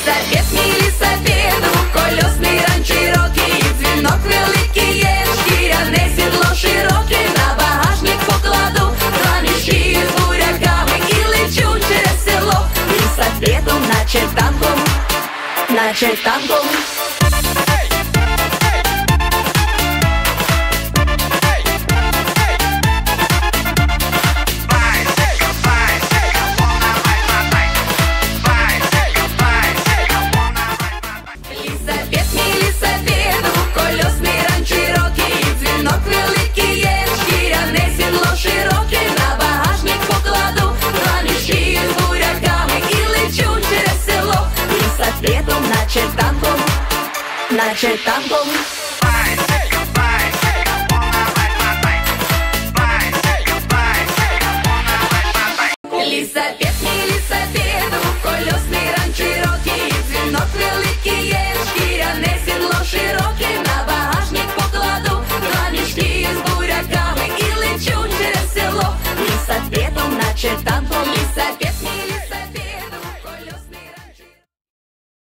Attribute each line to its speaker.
Speaker 1: Лісапед, мій лісапед, двокольосний ран Чирокі, дзвінок великий є, шкіряне сідло широке, на багажник покладу два мішки з буряками і лечу через село. Лісапедом, наче танком, наче танком. Лісапед, мій лісапед, двокольосний ран Чирокі, дзвінок великий є, шкіряне сідло широке, на багажник покладу два мішки з буряками і лечу через село. Лісапедом, наче танком, наче танком.